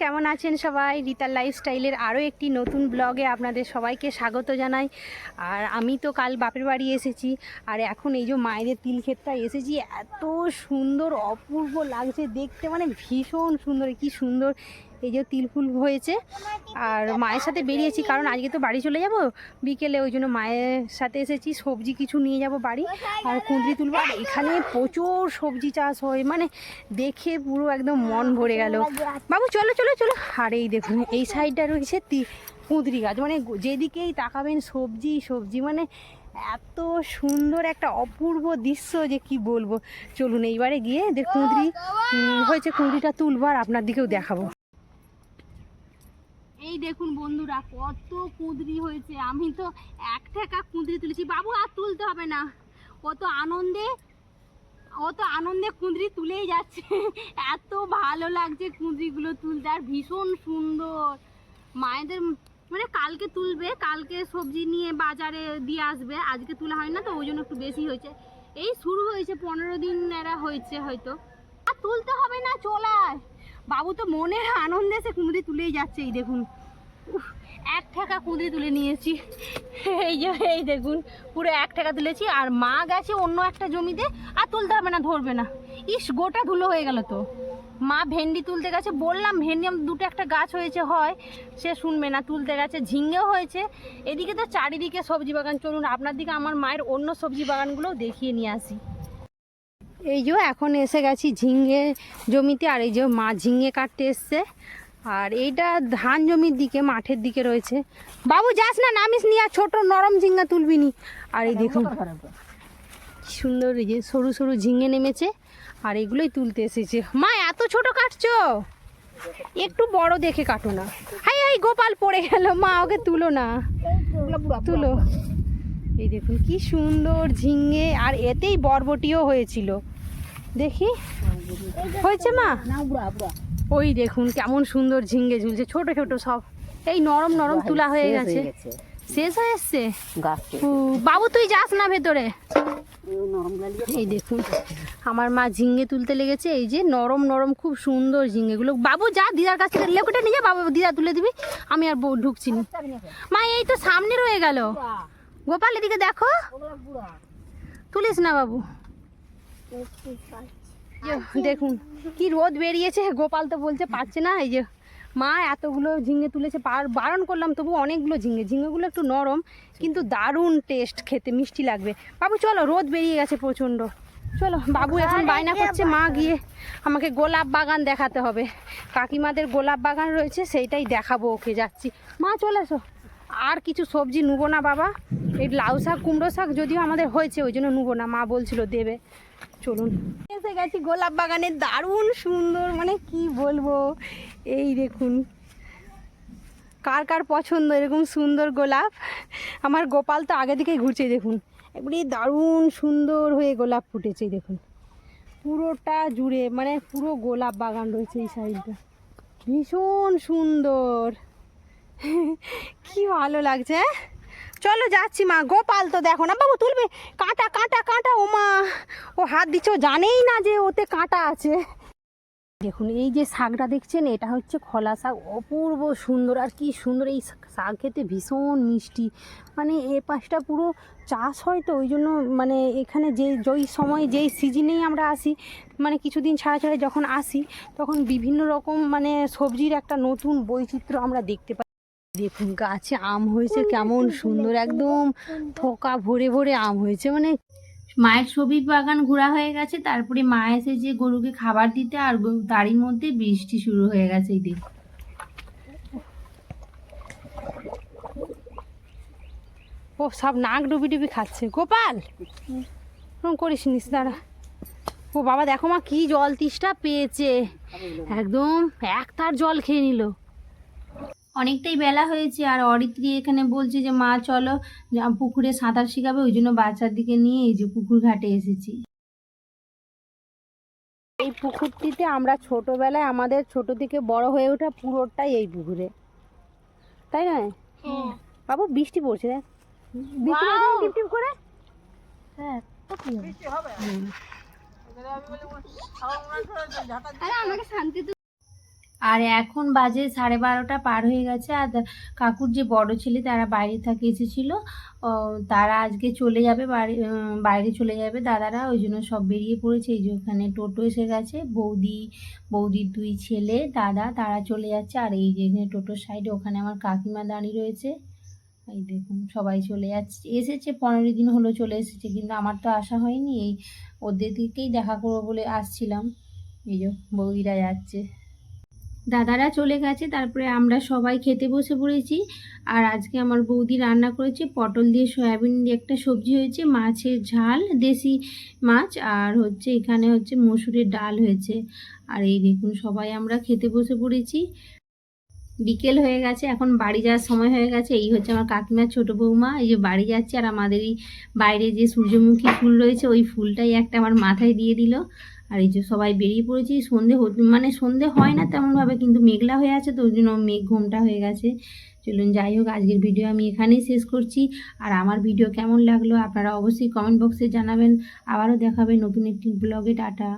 কেমন আছেন সবাই? রিতার লাইফস্টাইলের আরও একটি নতুন ব্লগে আপনাদের সবাইকে স্বাগত জানাই। আর আমি তো কাল বাপের বাড়ি এসেছি, আর এখন এই যে মায়েদের তিল ক্ষেতটা এসেছি। এত সুন্দর অপূর্ব লাগছে দেখতে, মানে ভীষণ সুন্দর, কি সুন্দর এই যে তিল ফুল হয়েছে। আর মায়ের সাথে বেরিয়েছি কারণ আজকে তো বাড়ি চলে যাব বিকেলে, ওই জন্য মায়ের সাথে এসেছি। সবজি কিছু নিয়ে যাব বাড়ি, আর কুঁদরি তুলবো। আর এখানে প্রচুর সবজি চাষ হয়, মানে দেখে পুরো একদম মন ভরে গেল। বাবু চলো চলো চলো। আর এই দেখুন এই সাইডটা রয়েছে কুঁদরি গাছ, মানে যেদিকেই তাকাবেন সবজি সবজি, মানে এত সুন্দর একটা অপূর্ব দৃশ্য যে কি বলবো। চলুন এইবারে গিয়ে কুঁদরি হয়েছে, কুঁদরিটা তুলবো আর আপনার দিকেও দেখাবো। এই দেখুন বন্ধুরা, কত কুঁদরি হয়েছে। আমি তো এক ঠেকা কুঁদরি তুলেছি। বাবু আর তুলতে হবে না, ও তো আনন্দে কুঁদরি তুলেই যাচ্ছে। এত ভালো লাগছে কুঁদরিগুলো তুলতে, আর ভীষণ সুন্দর। মায়েদের মানে কালকে তুলবে, কালকে সবজি নিয়ে বাজারে দিয়ে আসবে, আজকে তোলা হয় না তো ওই জন্য একটু বেশি হয়েছে। এই শুরু হয়েছে, 15 দিন এরা হয়েছে হয়তো। আর তুলতে হবে না, চলায়। বাবু তো মনের আনন্দে সে কুঁদরি তুলেই যাচ্ছে। এই দেখুন এক ঠেকা কুঁদরি তুলে নিয়েছি। এই দেখুন পুরো এক ঠেকা তুলেছি। আর মা গেছে অন্য একটা জমিতে, আর তুলতে হবে না, ধরবে না। ইস, গোটা ধুলো হয়ে গেল তো। মা ভেন্ডি তুলতে গেছে, বললাম ভেন্ডি দুটো একটা গাছ হয়েছে হয়, সে শুনবে না, তুলতে গেছে। ঝিঙেও হয়েছে। এদিকে তো চারিদিকে সবজি বাগান। চলুন আপনার দিকে আমার মায়ের অন্য সবজি বাগানগুলো দেখিয়ে নিয়ে আসি। এই যে এখন এসে গেছি ঝিঙে জমিতে, আর এই যে মা ঝিঙে কাটতে এসছে। আর এইটা ধান জমির দিকে, মাঠের দিকে রয়েছে। বাবু যাস না, নামিস নি, আর ছোট নরম ঝিঙ্গা তুলবি নি। আর এই দেখুন সুন্দর এই যে সরু সরু ঝিঙে নেমেছে, আর এগুলোই তুলতে এসেছে। মা এত ছোট কাটছো, একটু বড় দেখে কাটো না। হাই হাই, গোপাল পড়ে গেল, মা ওকে তুলো না, তুলো। এই দেখুন কি সুন্দর ঝিঙে, আর এতেই বরবটিও হয়েছিল। দেখি হয়েছে মা। ওই দেখুন কেমন সুন্দর ঝিঙ্গে ঝুলছে, ছোট ছোট সব। এই নরম নরম তুলা হয়ে গেছে, শেষ হয়ে এসছে। বাবু তুই যাস না ভেতরে। এই দেখুন আমার মা ঝিঙ্গে তুলতে লেগেছে। এই যে নরম নরম খুব সুন্দর ঝিঙ্গেগুলো। বাবু যা, দিদার কাছ থেকে লেকুটে নিয়ে যা, বাবু দিদা তুলে দিবি, আমি আর ঢুকছি না। মা এই তো সামনে রয়ে গেল। গোপাল এদিকে দেখো, তুলিস না বাবু। দেখুন কি রোদ বেরিয়েছে, গোপাল তো বলছে পাচ্ছে না। এই যে মা এতগুলো ঝিঙে তুলেছে, বারণ করলাম তবু অনেকগুলো ঝিঙেগুলো একটু নরম, কিন্তু দারুণ টেস্ট, খেতে মিষ্টি লাগবে। বাবু চলো, রোদ বেরিয়ে গেছে প্রচণ্ড, চলো। বাবু এখন বায়না করছে মা গিয়ে আমাকে গোলাপ বাগান দেখাতে হবে। কাকিমাদের গোলাপ বাগান রয়েছে, সেইটাই দেখাবো ওকে। যাচ্ছি মা, চলে এসো। আর কিছু সবজি নেবো না বাবা, এই লাউ শাক কুমড়ো শাক যদিও আমাদের হয়েছে, ওই জন্য নেবো না, মা বলছিল দেবে। চলুন এসে গেছি গোলাপ বাগানে, দারুণ সুন্দর, মানে কি বলবো। এই দেখুন কার কার পছন্দ এরকম সুন্দর গোলাপ। আমার গোপাল তো আগে থেকেই ঘুরছে। দেখুন একবারে দারুণ সুন্দর হয়ে গোলাপ ফুটেছে। দেখুন পুরোটা জুড়ে, মানে পুরো গোলাপ বাগান রয়েছে এই সাইডটা, ভীষণ সুন্দর। কি ভালো লাগছে। চলো যাচ্ছি মা। গোপাল তো দেখো না বাবু, তুলবে, কাঁটা কাঁটা কাঁটা। ও মা, ও হাত দিচ্ছে, ও জানেই না যে ওতে কাঁটা আছে। দেখুন এই যে শাকটা দেখছেন, এটা হচ্ছে খোলা শাক, অপূর্ব সুন্দর। আর কি সুন্দর, এই শাক খেতে ভীষণ মিষ্টি। মানে এ পাশটা পুরো চাষ হয় তো, ওই জন্য মানে এখানে যেই সময় যেই সিজনেই আমরা আসি, মানে কিছুদিন ছাড়া ছাড়া যখন আসি, তখন বিভিন্ন রকম মানে সবজির একটা নতুন বৈচিত্র্য আমরা দেখতে পাই। দেখুন গাছে আম হয়েছে, কেমন সুন্দর, একদম থোকা ভরে ভরে আম হয়েছে। মানে মায়ের সবজি বাগান ঘোরা হয়ে গেছে, তারপরে মা এসেছে গরুকে খাবার দিতে, আর তারই মধ্যে বৃষ্টি শুরু হয়ে গেছে। এই দেখুন ও সব নাক ডুবি ডুবি খাচ্ছে। গোপাল করিস নিস, দাঁড়া। ও বাবা দেখো মা কি জল তৃষ্ণা পেয়েছে, একদম এক তার জল খেয়ে নিল। অনেকটাই বেলা হয়েছে, আর অরিত্রী এখানে বলছে যে মা চলো পুকুরে সাঁতার শেখাবে, ওই জন্য বাচ্চার দিকে নিয়ে এই যে পুকুর ঘাটে এসেছি। এই পুকুরটিতে আমরা ছোটবেলায়, আমাদের ছোট থেকে বড় হয়ে ওঠা পুরোটাই এই পুকুরে, তাই নয় বাবু? বৃষ্টি পড়ছে, দেখ বৃষ্টি টিপ টিপ করে। হ্যাঁ আমাকে শান্তি। আর এখন বাজে 12:30 পার হয়ে গেছে। আর কাকুর যে বড় ছেলে তারা বাইরে থেকে এসেছিল, তারা আজকে চলে যাবে বাড়ি, বাইরে চলে যাবে দাদারা, ওই জন্য সব বেরিয়ে পড়েছে। এই যে ওখানে টোটো এসে গেছে, বৌদির 2 ছেলে দাদা তারা চলে যাচ্ছে। আর এই যে এখানে টোটোর সাইডে ওখানে আমার কাকিমা দাঁড়িয়ে রয়েছে। এই দেখুন সবাই চলে যাচ্ছে, এসেছে 15 দিন হলো চলে এসেছে, কিন্তু আমার তো আসা হয়নি। এই ওদের দিকেই দেখা করবো বলে আসছিলাম। এই যে বৌদিরা যাচ্ছে, দাদারা চলে গেছে, তারপরে আমরা সবাই খেতে বসে পড়েছি। আর আজকে আমার বৌদি রান্না করেছে পটল দিয়ে সয়াবিন দিয়ে একটা সবজি হয়েছে, মাছের ঝাল দেশি মাছ, আর হচ্ছে এখানে হচ্ছে মসুরের ডাল হয়েছে। আর এই দেখুন সবাই আমরা খেতে বসে পড়েছি। বিকেল হয়ে গেছে, এখন বাড়ি যাওয়ার সময় হয়ে গেছে। এই হচ্ছে আমার কাকিমার ছোট বৌমা, এই যে বাড়ি যাচ্ছে। আর আমাদের এই বাইরে যে সূর্যমুখী ফুল রয়েছে ওই ফুলটাই একটা আমার মাথায় দিয়ে দিল। আর এই যে সবাই বেরিয়ে পড়েছি। মানে সন্ধে হয় না তেমনভাবে, কিন্তু মেঘলা হয়ে আছে, তো ওই জন্য মেঘ ঘোমটা হয়ে গেছে। চলুন যাই হোক, আজকের ভিডিও আমি এখানেই শেষ করছি। আর আমার ভিডিও কেমন লাগলো আপনারা অবশ্যই কমেন্ট বক্সে জানাবেন। আবারও দেখাবে নতুন একটি ব্লগে। টাটা।